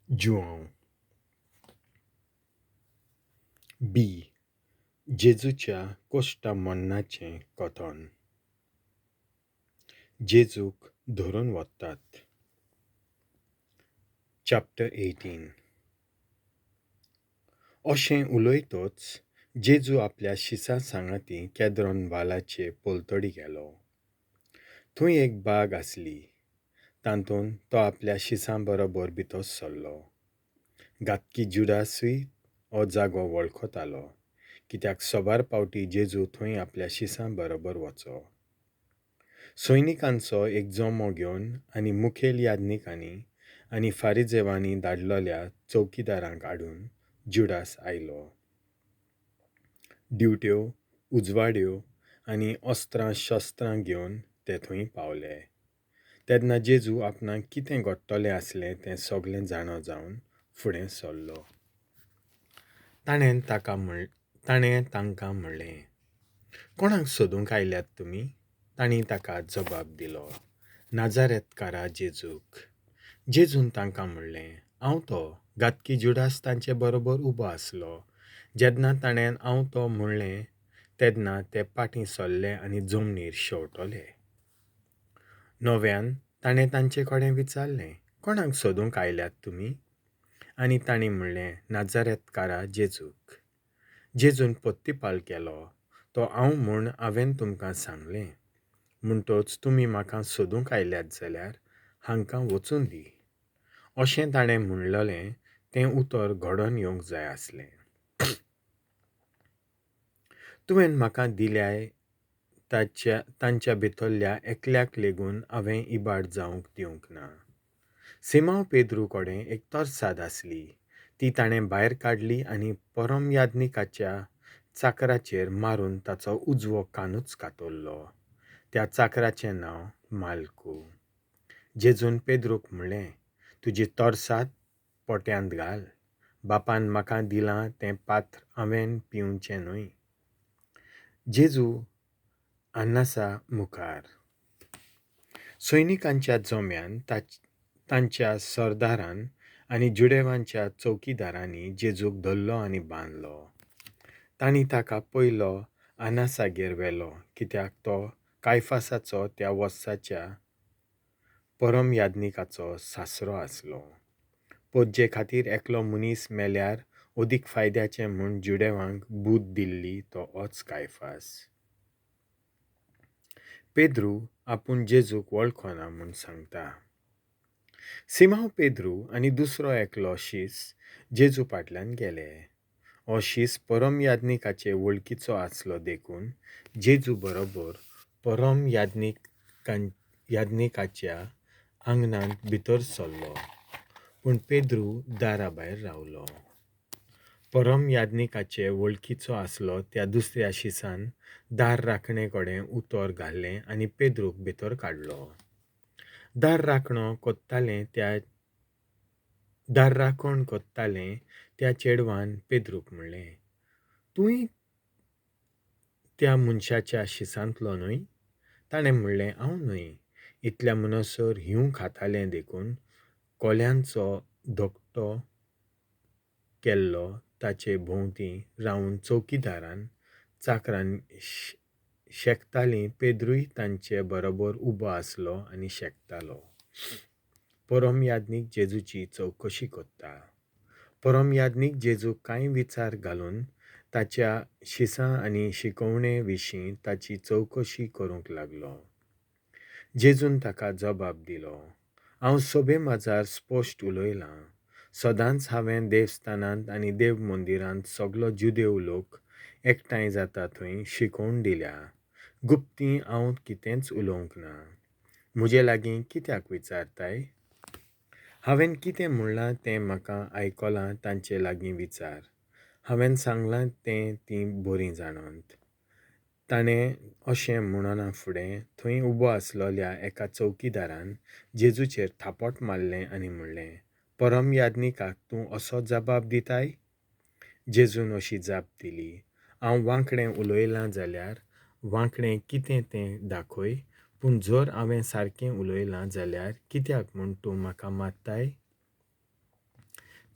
जुआंव बी. जेजूच्या कोश्टा मन्नाचें कथन. जेजूक धरून वतात. चॅप्टर 18. अशें उलयतच जेजू आपल्या शिसां सांगाती केद्रोन वालाचे पोलतडी गेलो. थंय एक बाग आसली. तातूंत तो आपल्या शिसां बरोबर भितर सरलो. गातकी जुडासूय हो जागो वळखतालो, कित्याक सोबार पावटी जेजू थंय आपल्या शिसां बरोबर वचो. सैनिकांचो एक जोमो घेवन आनी मुखेल याजनिकांनी आनी फारिजेवांनी धाडलोल्या चौकीदारांक हाडून जुडास आयलो. दिवट्यो, उजवाड्यो आनी अस्त्रां शस्त्रां घेवन ते थंय पावले. तेन्ना जेजू आपणाक कितें घडटलें आसलें तें सगळें जाणो जावन फुडें सरलो. ताणें तांकां म्हणलें, कोणाक सोदूंक आयल्यात तुमी? तांणी ताका जबाब दिलो, नाजारेतकारा जेजूक. जेजून तांकां म्हणलें, हांव तो. गातकी जुडास तांचे बरोबर उबो आसलो. जेन्ना ताणें हांव तो म्हणलें तेन्ना ते फाटीं सरले आनी जमनीर शेवटले. नव्यान ताणें तांचे कडेन विचारलें, कोणाक सोदूंक आयल्यात तुमी? आनी तांणी म्हणलें, नाजारेतकारा जेजूक. जेजून पत्तीपाल केलो, तो हांव म्हूण हांवें तुमकां सांगलें. म्हणटच तुमी म्हाका सोदूंक आयल्यात जाल्यार हांकां वचून दी. अशें ताणें म्हणलेलें तें उतर घडोवन येवंक जाय आसलें. तुवें म्हाका दिल्याय तांच्या भितरल्या एकल्याक लेगून हांवें इबाड जावंक दिवंक ना. सिमांव पेद्रू कडेन एक तरसाद आसली. ती ताणें भायर काडली आनी परम याजनिकाच्या चाकराचेर मारून ताचो उजवो कानूच कातरलो. त्या चाकराचें नांव माल्कू. जेजून पेद्रूक म्हणलें, तुजी तरसाद पोट्यांत घाल. बापान म्हाका दिलां तें पात्र हांवें पिवचें न्हय. जेजू आन्नासा मुखार. सैनिकांच्या जोम्यान तांच्या सरदारान आनी जुडेवांच्या चौकीदारांनी जेजूक धरलो आनी बांदलो. तांणी ताका पयलो आन्नासागेर व्हेलो, कित्याक तो कायफासाचो त्या वर्साच्या परम याजनिकाचो सासरो आसलो. पोज्जे खातीर एकलो मनीस मेल्यार ओदीक फायद्याचें म्हूण जुडेवांक बूद दिल्ली तो होच कायफास. पेद्रू आपूण जेजूक वळखना म्हूण सांगता. सिमांव पेद्रू आनी दुसरो एकलो शीस जेजू फाटल्यान गेले. हो शीस परम याजनिकाचे वळखीचो आसलो देखून जेजू बरोबर परम याजनिकाच्या आंगणांत भितर सरलो. पूण पेद्रू दारा भायर रावलो. परम याजनिकाचे वळखीचो आसलो त्या दुसऱ्या शिसान दार राखणे कडेन उतर घालें आनी पेद्रूक भितर काडलो. दार राखण कोत्तालें त्या चेडवान पेद्रूक म्हणलें, तूंय त्या मनशाच्या शिसांतलो न्हय? ताणें म्हणलें, हांव न्हय. इतल्या म्हणसर हिंव खातालें देखून कोल्यांचो धोकटो केल्लो ताचे भोंवतीं रावन चौकीदारान चाकरान शेकतालीं पेद्रूय तांचे बरोबर उबो आसलो आनी शेकतालो. परम याजनीक जेजूची चवकशी कोत्ता. परम याजनीक जेजूक कांय विचार घालून ताच्या शिसां आनी शिकवणे विशीं ताची चवकशी करूंक लागलो. जेजून ताका जबाब दिलो, हांव सोबे माजार स्पश्ट उलयलां. सदांच हांवें देवस्थानांत आनी देव मंदिरांत सगलो जुदेव लोक एकठांय जाता थंय शिकोवन दिल्या. गुप्ती हांव कितेंच उलोवंक ना. म्हजे लागीं कित्याक विचारताय? हांवें कितें म्हणलां तें म्हाका आयकलां तांचे लागीं विचार. हांवें सांगलां तें तीं बरीं जाणत. ताणें अशें म्हणना फुडें थंय उबो आसलोल्या एका चौकीदारान जेजूचेर थापट मारलें आनी म्हणलें, परम याजनिकाक तूं असो जबाब दिताय? जेजून अशी जाप दिली, हांव वांकडें उलयलां जाल्यार वांकडें कितें तें दाखय. पूण जर हांवें सारकें उलयलां जाल्यार कित्याक म्हूण तूं म्हाका मारताय?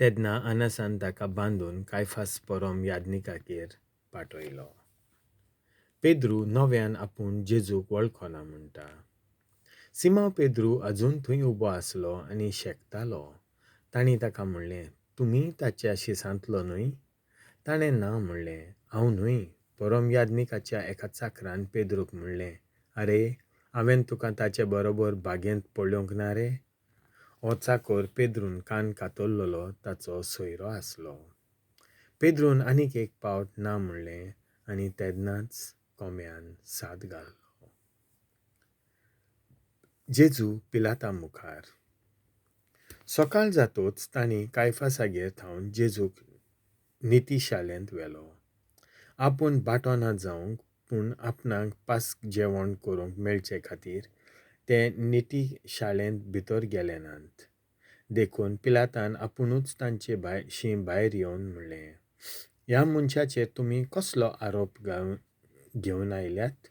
तेन्ना आनासान ताका बांदून कायफास परम यादनिकागेर पाठयलो. पेद्रू नव्यान आपूण जेजूक वळखना म्हणटा. सिमांव पेद्रू अजून थंय उबो आसलो आनी शेकतालो. तांणी ताका म्हणलें, तुमी ताच्या शिसांतलो न्हय? ताणें ना म्हणलें, हांव न्हय. परम यादनिकाच्या एका चाकरान पेद्रूक म्हणलें, आरे, हांवें तुका ताचे बरोबर बागेंत पळोवंक ना रे? हो चाकर पेद्रून कान कातरलेलो ताचो सोयरो आसलो. पेद्रून आनीक एक पावट ना म्हणलें आनी तेन्नाच कोंब्यान साद घालो. जेजू पिलाता मुखार. सकाळ जातूच तांणी कायफासागेर थावन जेजूक नितीशाळेंत व्हेलो. आपूण बाटो ना जावंक पूण आपणाक पास्क जेवण करूंक मेळचे खातीर ते नितीशाळेंत भितर गेले नात. देखून पिलातान आपुणूच तांचे भायर येवन म्हणलें, ह्या मनशाचेर तुमी कसलो आरोप घेवन आयल्यात?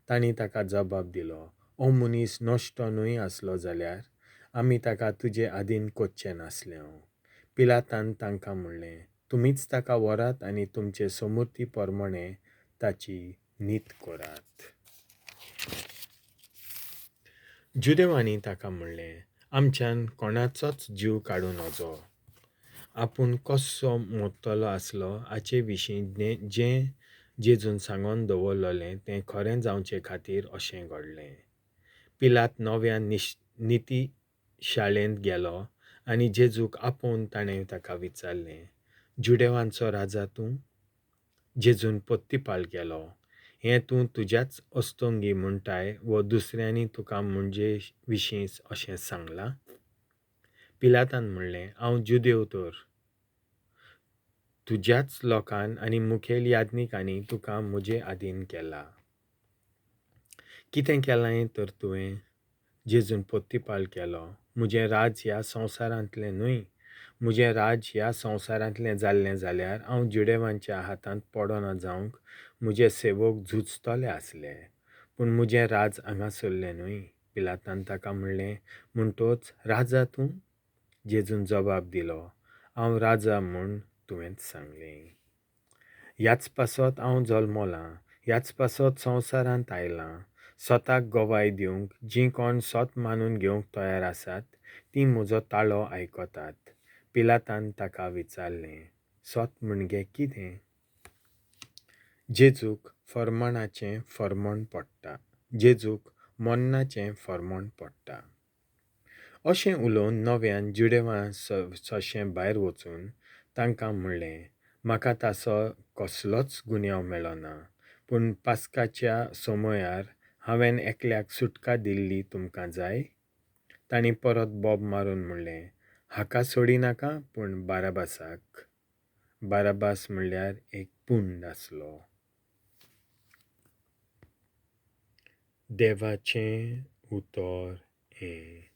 तांणी ताका जबाब दिलो, हो मनीस नश्टो न्हय आसलो जाल्यार आमी ताका तुजे आदीन कोच्चे नासले. पिलातान तांकां म्हणलें, तुमीच ताका व्हरात आनी तुमचे समृती प्रमाणें ताची नीत करात. जुदेवांनी ताका म्हणलें, आमच्यान कोणाचोच जीव काडूं नजो. आपूण कसो मोडटलो आसलो हाचे विशीं जें जेजून सांगून दवरलेलें तें खरें जावचे खातीर अशें घडलें. पिलात नव्यान नितीशाळेंत गेलो आनी जेजूक आपोवन ताणें ताका विचारलें, जुदेवांचो राजा तूं? जेजून पत्तीपाल केलो, हें तूं तुज्याच अस्तोंगी म्हणटाय वो दुसऱ्यांनी तुका म्हणजे विशीं अशें सांगलां? पिलातान म्हणलें, हांव जुदेव तर. तुज्याच लोकान आनी मुखेल यादनिकांनी तुका म्हजे आदीन केला. कितें केलां तर तुवें? जेजून पत्तीपाल केलो, म्हजें राज ह्या संवसारांतलें न्हय. म्हजें राज ह्या संवसारांतलें जाल्लें जाल्यार हांव जुदेवांच्या हातांत पडना जावंक म्हजे सेवक झुजतले आसले. पूण म्हजें राज हांगासरलें न्हय. पिलातान ताका म्हणलें, म्हणटोच राजा तूं? जेजून जबाब दिलो, हांव राजा म्हूण तुवेंच सांगलें. ह्याच पासत हांव जल्मलां, ह्याच पासत संवसारांत आयलां. स्वताक गोवाय दिवंक जीं कोण स्वत मानून घेवंक तयार आसात तीं म्हजो ताळो आयकतात. पिलातान ताका विचारलें, स्वत म्हणजे कितें? जेजूक फर्माणाचें फर्मोण पडटा. जेजूक मन्नाचें फर्मोण पडटा. अशें उलोवन नव्यान जुदेवां सोंशें भायर वचून तांकां म्हणलें, म्हाका ताचो कसलोच गुन्यांव मेळना. पूण पास्काच्या समयार हांवें एकल्याक सुटका दिल्ली तुमकां जाय? तांणी परत बोब मारून म्हणलें, हाका सोडिनाका पूण बाराबासाक. बाराबास म्हणल्यार एक पुंड आसलो. देवाचें उतर हें.